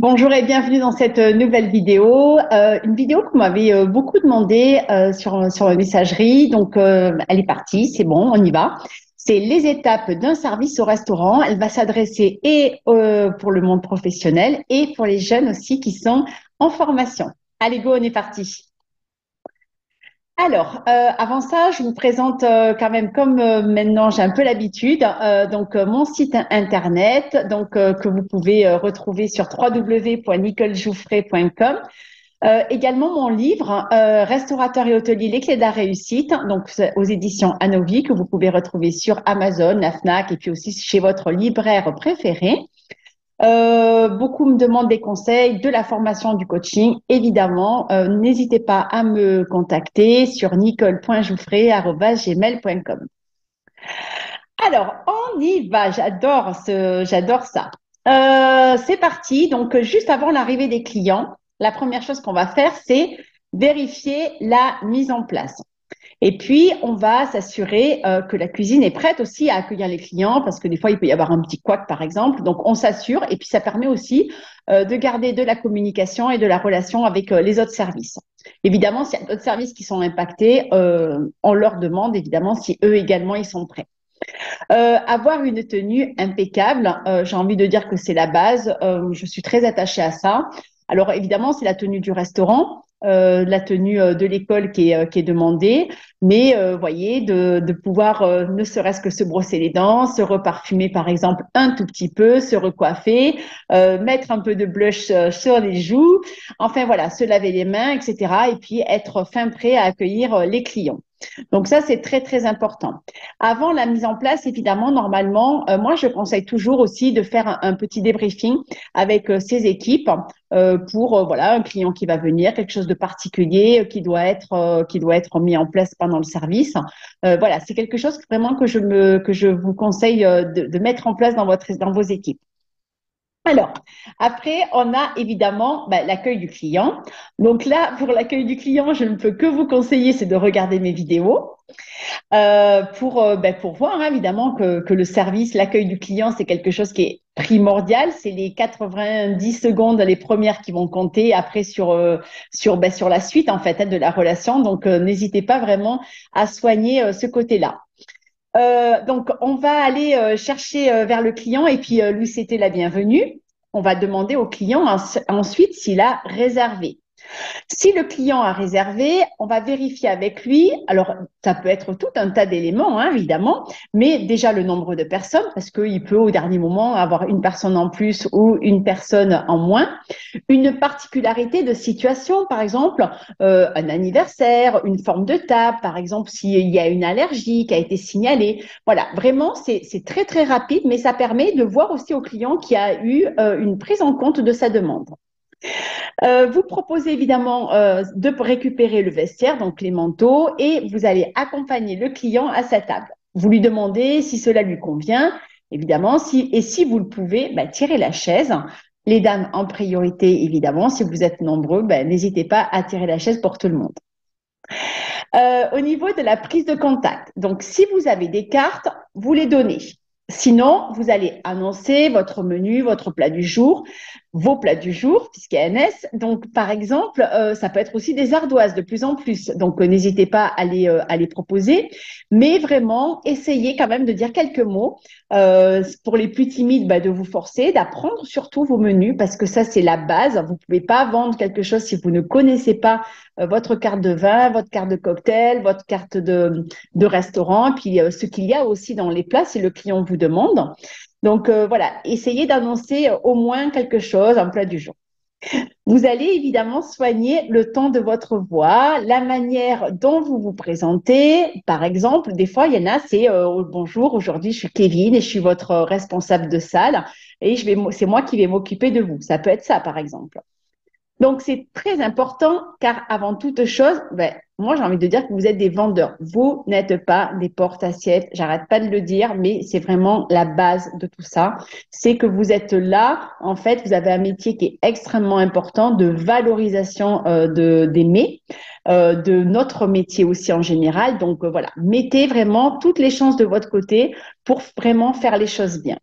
Bonjour et bienvenue dans cette nouvelle vidéo. Une vidéo que vous m'avez beaucoup demandé sur la messagerie. Donc, elle est partie, c'est bon, on y va. C'est les étapes d'un service au restaurant. Elle va s'adresser et pour le monde professionnel et pour les jeunes aussi qui sont en formation. Allez, go, on est parti. Alors, avant ça, je vous présente quand même, comme maintenant j'ai un peu l'habitude, mon site internet, que vous pouvez retrouver sur www.nicolejouffret.com. Également mon livre, Restaurateur et hôtelier, les clés de la réussite, donc c'est aux éditions Anovi, que vous pouvez retrouver sur Amazon, la Fnac et puis aussi chez votre libraire préféré. Beaucoup me demandent des conseils, de la formation, du coaching. Évidemment, n'hésitez pas à me contacter sur nicole.jouffret@gmail.com. Alors, on y va. J'adore ça. C'est parti. Donc, juste avant l'arrivée des clients, la première chose qu'on va faire, c'est vérifier la mise en place. Et puis, on va s'assurer que la cuisine est prête aussi à accueillir les clients parce que des fois, il peut y avoir un petit couac, par exemple. Donc, on s'assure et puis ça permet aussi de garder de la communication et de la relation avec les autres services. Évidemment, s'il y a d'autres services qui sont impactés, on leur demande évidemment si eux également, ils sont prêts. Avoir une tenue impeccable, j'ai envie de dire que c'est la base. Je suis très attachée à ça. Alors évidemment, c'est la tenue du restaurant, la tenue de l'école qui est demandée, mais voyez, de pouvoir ne serait-ce que se brosser les dents, se reparfumer par exemple un tout petit peu, se recoiffer, mettre un peu de blush sur les joues, enfin voilà, se laver les mains, etc. Et puis être fin prêt à accueillir les clients. Donc ça, c'est très, très important. Avant la mise en place, évidemment, normalement, moi, je conseille toujours aussi de faire un petit débriefing avec ses équipes pour voilà un client qui va venir, quelque chose de particulier qui doit être mis en place pendant le service. Voilà, c'est quelque chose vraiment que je vous conseille de mettre en place dans vos équipes. Alors, après, on a évidemment l'accueil du client. Donc là, pour l'accueil du client, je ne peux que vous conseiller, c'est de regarder mes vidéos pour voir hein, évidemment que le service, l'accueil du client, c'est quelque chose qui est primordial. C'est les 90 secondes, les premières qui vont compter après sur la suite en fait hein, de la relation. Donc, n'hésitez pas vraiment à soigner ce côté-là. Donc, on va aller chercher vers le client et puis lui souhaiter la bienvenue. On va demander au client ensuite s'il a réservé. Si le client a réservé, on va vérifier avec lui. Alors, ça peut être tout un tas d'éléments, hein, évidemment, mais déjà le nombre de personnes, parce qu'il peut au dernier moment avoir une personne en plus ou une personne en moins. Une particularité de situation, par exemple, un anniversaire, une forme de table, par exemple, s'il y a une allergie qui a été signalée. Voilà, vraiment, c'est très, très rapide, mais ça permet de voir aussi au client qu'il y a eu une prise en compte de sa demande. Vous proposez évidemment de récupérer le vestiaire, donc les manteaux, et vous allez accompagner le client à sa table. Vous lui demandez si cela lui convient, évidemment, et si vous le pouvez, tirez la chaise. Les dames en priorité, évidemment, si vous êtes nombreux, n'hésitez pas à tirer la chaise pour tout le monde. Au niveau de la prise de contact, donc si vous avez des cartes, vous les donnez. Sinon, vous allez annoncer votre menu, votre plat du jour, vos plats du jour, puisqu'il y a NS. Donc, par exemple, ça peut être aussi des ardoises de plus en plus. Donc, n'hésitez pas à les proposer. Mais vraiment, essayez quand même de dire quelques mots. Pour les plus timides, de vous forcer, d'apprendre surtout vos menus, parce que ça, c'est la base. Vous ne pouvez pas vendre quelque chose si vous ne connaissez pas votre carte de vin, votre carte de cocktail, votre carte de restaurant, puis ce qu'il y a aussi dans les plats si le client vous demande. Donc voilà, essayez d'annoncer au moins quelque chose, un plat du jour. Vous allez évidemment soigner le ton de votre voix, la manière dont vous vous présentez. Par exemple, des fois, il y en a, c'est bonjour, aujourd'hui je suis Kevin et je suis votre responsable de salle et c'est moi qui vais m'occuper de vous. Ça peut être ça, par exemple. Donc, c'est très important car avant toute chose, moi, j'ai envie de dire que vous êtes des vendeurs. Vous n'êtes pas des porte-assiettes. J'arrête pas de le dire, mais c'est vraiment la base de tout ça. C'est que vous êtes là. En fait, vous avez un métier qui est extrêmement important de valorisation des mets, de notre métier aussi en général. Donc, voilà, mettez vraiment toutes les chances de votre côté pour vraiment faire les choses bien.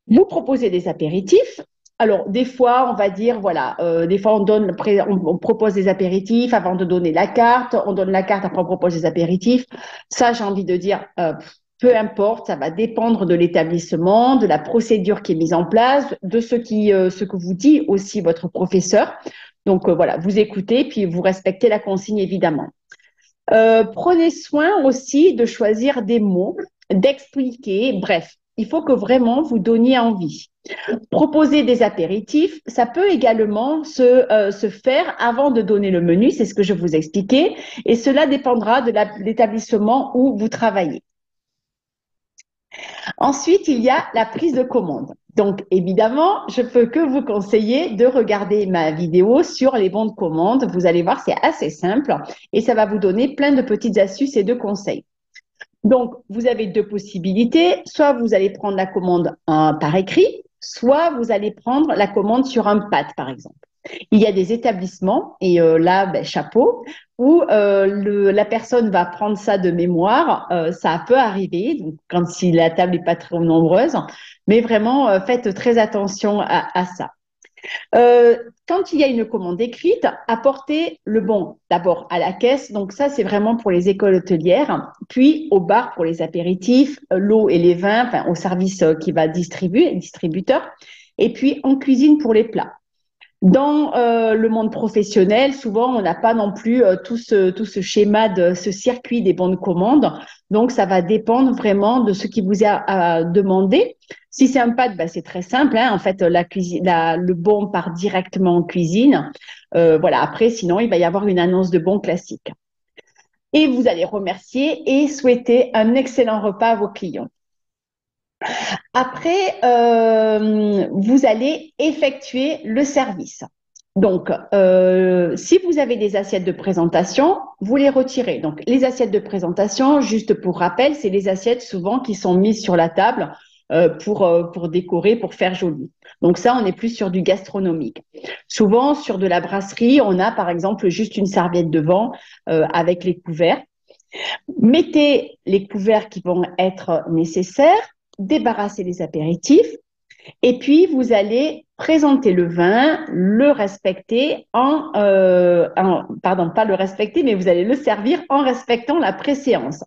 Vous proposez des apéritifs. Alors, des fois, on va dire, voilà, des fois, on propose des apéritifs avant de donner la carte. On donne la carte, après, on propose des apéritifs. Ça, j'ai envie de dire, peu importe, ça va dépendre de l'établissement, de la procédure qui est mise en place, de ce que vous dit aussi votre professeur. Donc, voilà, vous écoutez, puis vous respectez la consigne, évidemment. Prenez soin aussi de choisir des mots, d'expliquer. Bref, il faut que vraiment vous donniez envie. Proposer des apéritifs, ça peut également se faire avant de donner le menu, c'est ce que je vous expliquais, et cela dépendra de l'établissement où vous travaillez. Ensuite, il y a la prise de commande. Donc, évidemment, je peux que vous conseiller de regarder ma vidéo sur les bons de commande. Vous allez voir, c'est assez simple et ça va vous donner plein de petites astuces et de conseils. Donc, vous avez deux possibilités. Soit vous allez prendre la commande par écrit, soit vous allez prendre la commande sur un pad, par exemple. Il y a des établissements, et là, ben, chapeau, où la personne va prendre ça de mémoire. Ça peut arriver, donc, quand si la table n'est pas très nombreuse, mais vraiment, faites très attention à ça. Euh, Quand il y a une commande écrite, apportez le bon d'abord à la caisse. Donc ça, c'est vraiment pour les écoles hôtelières. Puis au bar pour les apéritifs, l'eau et les vins, enfin au service qui va distribuer, distributeur. Et puis en cuisine pour les plats. Dans le monde professionnel, souvent, on n'a pas non plus tout ce schéma, ce circuit des bons de commande. Donc, ça va dépendre vraiment de ce qui vous a demandé. Si c'est un pad, bah, c'est très simple, hein. En fait, le bon part directement en cuisine. Voilà. Après, sinon, il va y avoir une annonce de bon classique. Et vous allez remercier et souhaiter un excellent repas à vos clients. Après, vous allez effectuer le service. Donc, si vous avez des assiettes de présentation, vous les retirez. Donc, les assiettes de présentation, juste pour rappel, c'est les assiettes souvent qui sont mises sur la table pour décorer, pour faire joli. Donc ça, on est plus sur du gastronomique. Souvent, sur de la brasserie, on a par exemple juste une serviette devant avec les couverts. Mettez les couverts qui vont être nécessaires, débarrassez les apéritifs et puis vous allez présenter le vin, le respecter pardon, pas le respecter, mais vous allez le servir en respectant la préséance.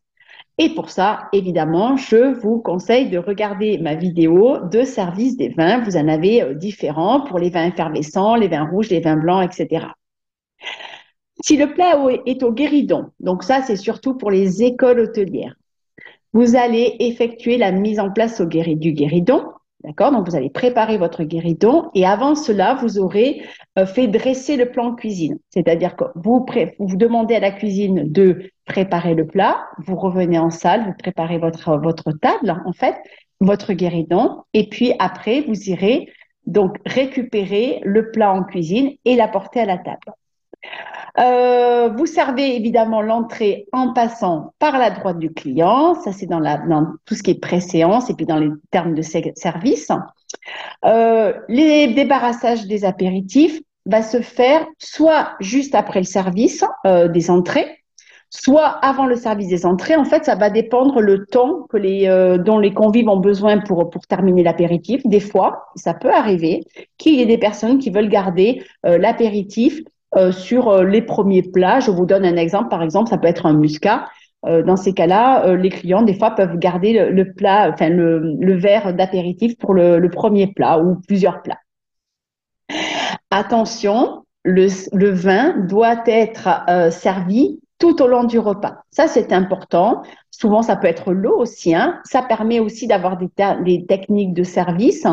Et pour ça, évidemment, je vous conseille de regarder ma vidéo de service des vins. Vous en avez différents pour les vins effervescents, les vins rouges, les vins blancs, etc. Si le plat est au guéridon, donc ça c'est surtout pour les écoles hôtelières, vous allez effectuer la mise en place du guéridon. D'accord? Donc, vous allez préparer votre guéridon et avant cela, vous aurez fait dresser le plan cuisine. C'est-à-dire que vous demandez à la cuisine de préparer le plat, vous revenez en salle, vous préparez votre table, en fait, votre guéridon, et puis après, vous irez donc récupérer le plat en cuisine et l'apporter à la table. Vous servez évidemment l'entrée en passant par la droite du client. Ça, c'est dans tout ce qui est préséance et puis dans les termes de service. Les débarrassages des apéritifs va se faire soit juste après le service des entrées, soit avant le service des entrées. En fait, ça va dépendre le temps dont les convives ont besoin pour terminer l'apéritif. Des fois, ça peut arriver qu'il y ait des personnes qui veulent garder l'apéritif sur les premiers plats. Je vous donne un exemple. Par exemple, ça peut être un muscat. Dans ces cas-là, les clients, des fois, peuvent garder le plat, enfin le verre d'apéritif pour le premier plat ou plusieurs plats. Attention, le vin doit être servi tout au long du repas. Ça, c'est important. Souvent, ça peut être l'eau aussi, hein. Ça permet aussi d'avoir des techniques de service,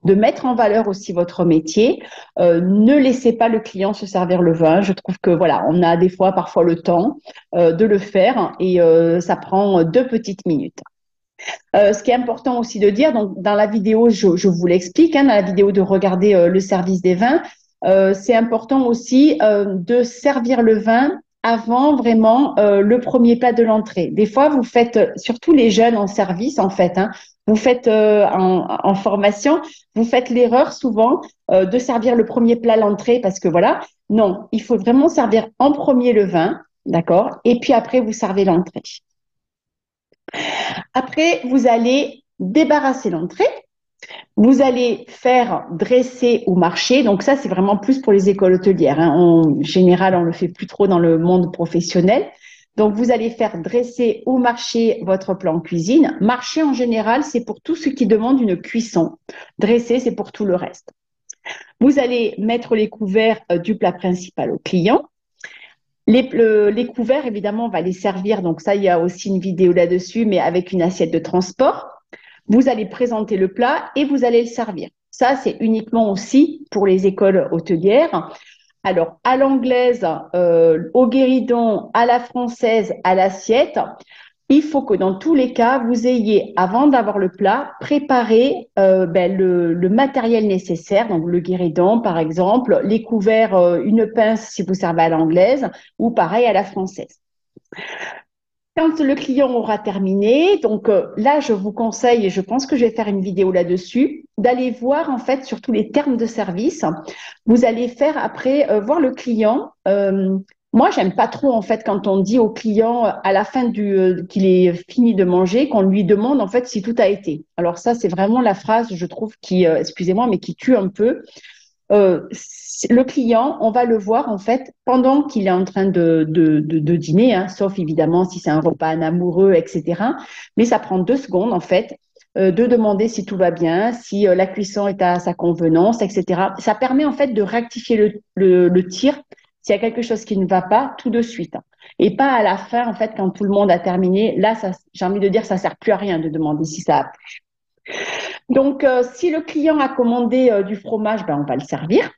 de mettre en valeur aussi votre métier. Ne laissez pas le client se servir le vin. Je trouve que voilà, on a des fois, parfois le temps de le faire et ça prend 2 petites minutes. Ce qui est important aussi de dire, donc dans la vidéo, je vous l'explique, hein, dans la vidéo de regarder le service des vins, c'est important aussi de servir le vin avant vraiment le premier plat de l'entrée. Des fois, vous faites, surtout les jeunes en service en fait, hein, vous faites en formation, vous faites l'erreur souvent de servir le premier plat à l'entrée parce que voilà, non, il faut vraiment servir en premier le vin, d'accord, et puis après vous servez l'entrée. Après, vous allez débarrasser l'entrée Vous allez faire dresser ou marcher. Donc ça, c'est vraiment plus pour les écoles hôtelières, hein. En général, on le fait plus trop dans le monde professionnel. Donc vous allez faire dresser ou marcher votre plat en cuisine. Marcher en général, c'est pour tout ce qui demande une cuisson. Dresser, c'est pour tout le reste. Vous allez mettre les couverts du plat principal au client. Les couverts, évidemment, on va les servir. Donc ça, il y a aussi une vidéo là-dessus, mais avec une assiette de transport. Vous allez présenter le plat et vous allez le servir. Ça, c'est uniquement aussi pour les écoles hôtelières. Alors, à l'anglaise, au guéridon, à la française, à l'assiette, il faut que dans tous les cas, vous ayez, avant d'avoir le plat, préparé le matériel nécessaire, donc le guéridon par exemple, les couverts, une pince si vous servez à l'anglaise, ou pareil à la française. Quand le client aura terminé, donc là, je vous conseille, et je pense que je vais faire une vidéo là-dessus, d'aller voir en fait sur tous les termes de service. Vous allez faire après voir le client. Moi, j'aime pas trop en fait quand on dit au client à la fin qu'il est fini de manger, qu'on lui demande en fait si tout a été. Alors ça, c'est vraiment la phrase, je trouve, qui, excusez-moi, mais qui tue un peu. Le client, on va le voir en fait pendant qu'il est en train de dîner, hein, sauf évidemment si c'est un repas en amoureux, etc. Mais ça prend 2 secondes en fait de demander si tout va bien, si la cuisson est à sa convenance, etc. Ça permet en fait de rectifier le tir s'il y a quelque chose qui ne va pas tout de suite. Et pas à la fin, en fait, quand tout le monde a terminé. Là, j'ai envie de dire, ça sert plus à rien de demander si ça a. Donc, si le client a commandé du fromage, ben, on va le servir.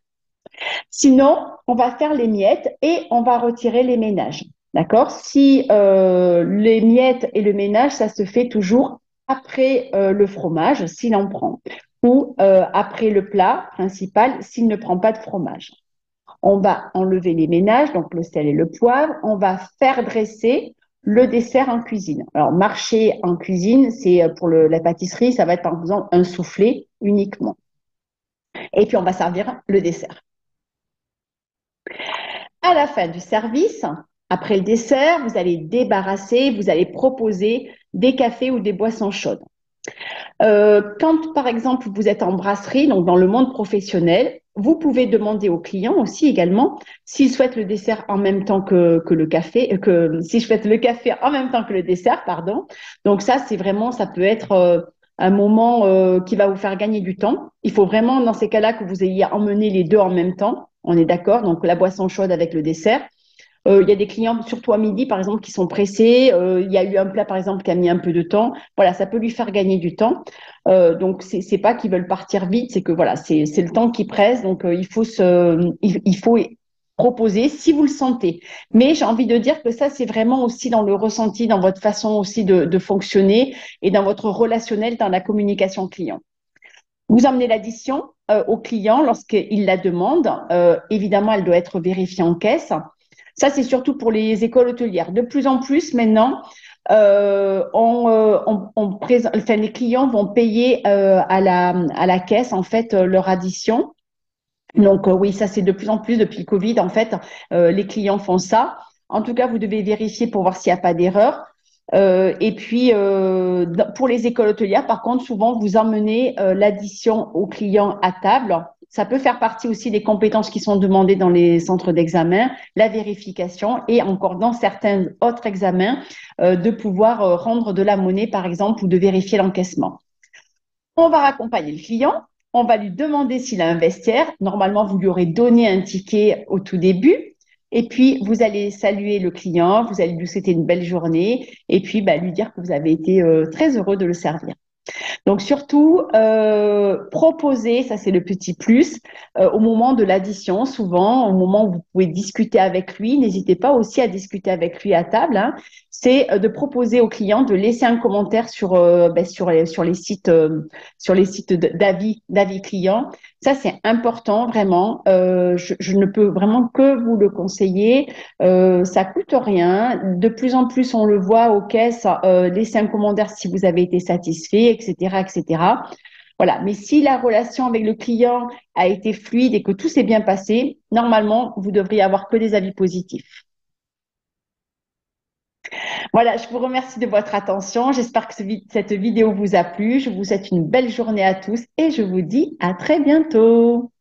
Sinon, on va faire les miettes et on va retirer les ménages. D'accord? Si les miettes et le ménage, ça se fait toujours après le fromage, s'il en prend, ou après le plat principal, s'il ne prend pas de fromage. On va enlever les ménages, donc le sel et le poivre. On va faire dresser le dessert en cuisine. Alors, marcher en cuisine, c'est pour la pâtisserie, ça va être par exemple un soufflé uniquement. Et puis, on va servir le dessert. À la fin du service, après le dessert, vous allez débarrasser, vous allez proposer des cafés ou des boissons chaudes. Quand, par exemple, vous êtes en brasserie, donc dans le monde professionnel, vous pouvez demander aux clients aussi également s'ils souhaitent le dessert en même temps que le café, s'ils souhaitent le café en même temps que le dessert, pardon. Donc ça, c'est vraiment, ça peut être un moment qui va vous faire gagner du temps. Il faut vraiment, dans ces cas-là, que vous ayez emmené les deux en même temps. On est d'accord, donc la boisson chaude avec le dessert. Il y a des clients, surtout à midi, par exemple, qui sont pressés. Il y a eu un plat, par exemple, qui a mis un peu de temps. Voilà, ça peut lui faire gagner du temps. Donc, c'est pas qu'ils veulent partir vite, c'est que voilà, c'est le temps qui presse. Donc, il faut proposer si vous le sentez. Mais j'ai envie de dire que ça, c'est vraiment aussi dans le ressenti, dans votre façon aussi de fonctionner et dans votre relationnel, dans la communication client. Vous emmenez l'addition au client lorsqu'il la demande. Évidemment, elle doit être vérifiée en caisse. Ça, c'est surtout pour les écoles hôtelières. De plus en plus, maintenant, enfin, les clients vont payer à la caisse, en fait, leur addition. Donc, oui, ça, c'est de plus en plus depuis le Covid, en fait, les clients font ça. En tout cas, vous devez vérifier pour voir s'il n'y a pas d'erreur. Et puis, pour les écoles hôtelières, par contre, souvent, vous emmenez l'addition aux clients à table. Ça peut faire partie aussi des compétences qui sont demandées dans les centres d'examen, la vérification et encore dans certains autres examens, de pouvoir rendre de la monnaie, par exemple, ou de vérifier l'encaissement. On va raccompagner le client. On va lui demander s'il a un vestiaire. Normalement, vous lui aurez donné un ticket au tout début. Et puis, vous allez saluer le client, vous allez lui souhaiter une belle journée et puis bah, lui dire que vous avez été très heureux de le servir. Donc surtout, proposer, ça c'est le petit plus, au moment de l'addition, souvent, au moment où vous pouvez discuter avec lui, n'hésitez pas aussi à discuter avec lui à table, hein, c'est de proposer au client de laisser un commentaire sur les sites d'avis clients. Ça, c'est important, vraiment. Je ne peux vraiment que vous le conseiller. Ça coûte rien. De plus en plus, on le voit aux caisses, laissez un commentaire si vous avez été satisfait, etc., etc. Voilà. Mais si la relation avec le client a été fluide et que tout s'est bien passé, normalement, vous devriez avoir que des avis positifs. Voilà, je vous remercie de votre attention. J'espère que cette vidéo vous a plu. Je vous souhaite une belle journée à tous et je vous dis à très bientôt.